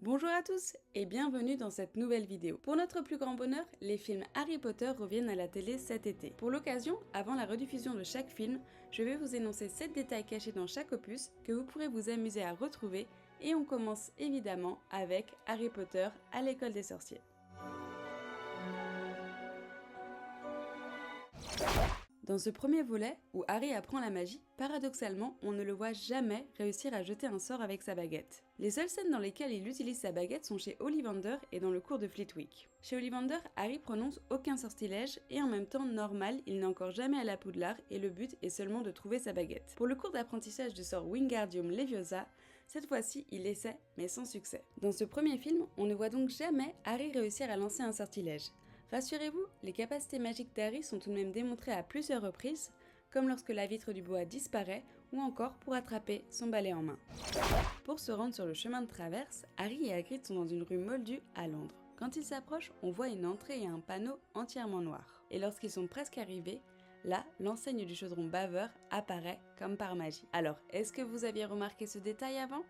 Bonjour à tous et bienvenue dans cette nouvelle vidéo. Pour notre plus grand bonheur, les films Harry Potter reviennent à la télé cet été. Pour l'occasion, avant la rediffusion de chaque film, je vais vous énoncer 7 détails cachés dans chaque opus que vous pourrez vous amuser à retrouver et on commence évidemment avec Harry Potter à l'école des sorciers. Dans ce premier volet, où Harry apprend la magie, paradoxalement, on ne le voit jamais réussir à jeter un sort avec sa baguette. Les seules scènes dans lesquelles il utilise sa baguette sont chez Ollivander et dans le cours de Flitwick. Chez Ollivander, Harry prononce aucun sortilège et en même temps normal, il n'est encore jamais à la Poudlard et le but est seulement de trouver sa baguette. Pour le cours d'apprentissage du sort Wingardium Leviosa, cette fois-ci il essaie, mais sans succès. Dans ce premier film, on ne voit donc jamais Harry réussir à lancer un sortilège. Rassurez-vous, les capacités magiques d'Harry sont tout de même démontrées à plusieurs reprises, comme lorsque la vitre du bois disparaît ou encore pour attraper son balai en main. Pour se rendre sur le chemin de traverse, Harry et Hagrid sont dans une rue moldue à Londres. Quand ils s'approchent, on voit une entrée et un panneau entièrement noirs. Et lorsqu'ils sont presque arrivés, là, l'enseigne du chaudron baveur apparaît comme par magie. Alors, est-ce que vous aviez remarqué ce détail avant ?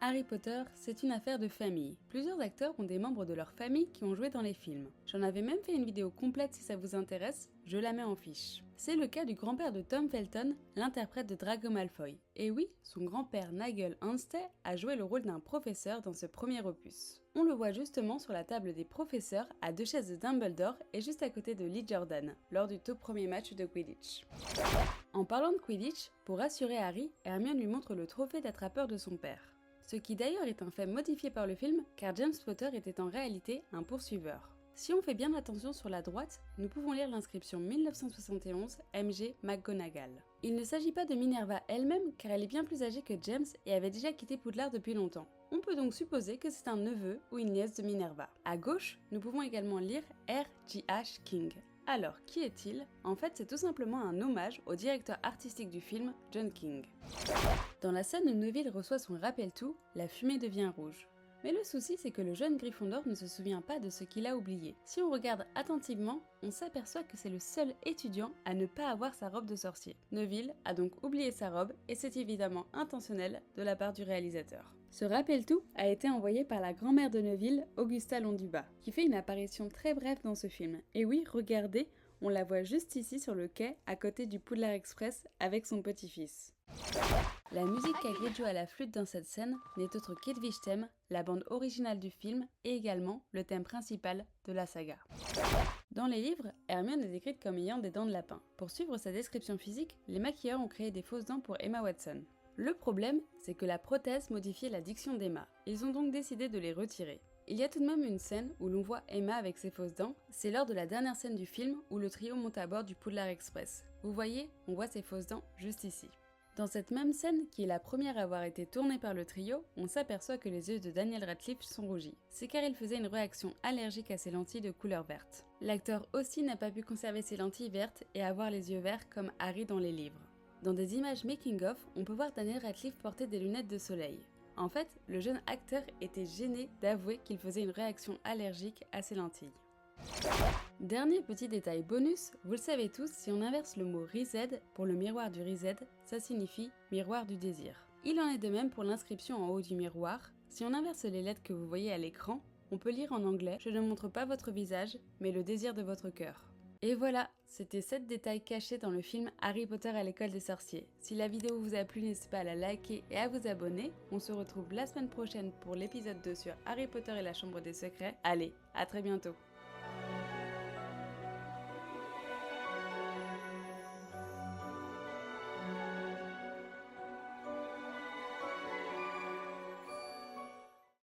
Harry Potter, c'est une affaire de famille. Plusieurs acteurs ont des membres de leur famille qui ont joué dans les films. J'en avais même fait une vidéo complète si ça vous intéresse, je la mets en fiche. C'est le cas du grand-père de Tom Felton, l'interprète de Draco Malfoy. Et oui, son grand-père Nigel Anstey a joué le rôle d'un professeur dans ce premier opus. On le voit justement sur la table des professeurs à 2 chaises de Dumbledore et juste à côté de Lee Jordan, lors du tout premier match de Quidditch. En parlant de Quidditch, pour rassurer Harry, Hermione lui montre le trophée d'attrapeur de son père. Ce qui d'ailleurs est un fait modifié par le film, car James Potter était en réalité un poursuiveur. Si on fait bien attention sur la droite, nous pouvons lire l'inscription 1971 MG McGonagall. Il ne s'agit pas de Minerva elle-même, car elle est bien plus âgée que James et avait déjà quitté Poudlard depuis longtemps. On peut donc supposer que c'est un neveu ou une nièce de Minerva. À gauche, nous pouvons également lire R.J.H. King. Alors, qui est-il ? En fait, c'est tout simplement un hommage au directeur artistique du film, John King. Dans la scène où Neville reçoit son rappel-tout, la fumée devient rouge. Mais le souci, c'est que le jeune Gryffondor ne se souvient pas de ce qu'il a oublié. Si on regarde attentivement, on s'aperçoit que c'est le seul étudiant à ne pas avoir sa robe de sorcier. Neville a donc oublié sa robe et c'est évidemment intentionnel de la part du réalisateur. Ce rappel-tout a été envoyé par la grand-mère de Neville, Augusta Londubat, qui fait une apparition très brève dans ce film. Et oui, regardez, on la voit juste ici sur le quai, à côté du Poudlard Express, avec son petit-fils. La musique qu'Hagrid joue à la flûte dans cette scène n'est autre qu'Edwige Theme, la bande originale du film et également le thème principal de la saga. Dans les livres, Hermione est décrite comme ayant des dents de lapin. Pour suivre sa description physique, les maquilleurs ont créé des fausses dents pour Emma Watson. Le problème, c'est que la prothèse modifiait la diction d'Emma. Ils ont donc décidé de les retirer. Il y a tout de même une scène où l'on voit Emma avec ses fausses dents, c'est lors de la dernière scène du film où le trio monte à bord du Poudlard Express. Vous voyez, on voit ses fausses dents juste ici. Dans cette même scène, qui est la première à avoir été tournée par le trio, on s'aperçoit que les yeux de Daniel Radcliffe sont rougis. C'est car il faisait une réaction allergique à ses lentilles de couleur verte. L'acteur aussi n'a pas pu conserver ses lentilles vertes et avoir les yeux verts comme Harry dans les livres. Dans des images making-of, on peut voir Daniel Radcliffe porter des lunettes de soleil. En fait, le jeune acteur était gêné d'avouer qu'il faisait une réaction allergique à ses lentilles. Dernier petit détail bonus, vous le savez tous, si on inverse le mot Rized pour le miroir du Rized, ça signifie miroir du désir. Il en est de même pour l'inscription en haut du miroir. Si on inverse les lettres que vous voyez à l'écran, on peut lire en anglais « Je ne montre pas votre visage, mais le désir de votre cœur ». Et voilà, c'était 7 détails cachés dans le film Harry Potter à l'école des sorciers. Si la vidéo vous a plu, n'hésitez pas à la liker et à vous abonner. On se retrouve la semaine prochaine pour l'épisode 2 sur Harry Potter et la chambre des secrets. Allez, à très bientôt.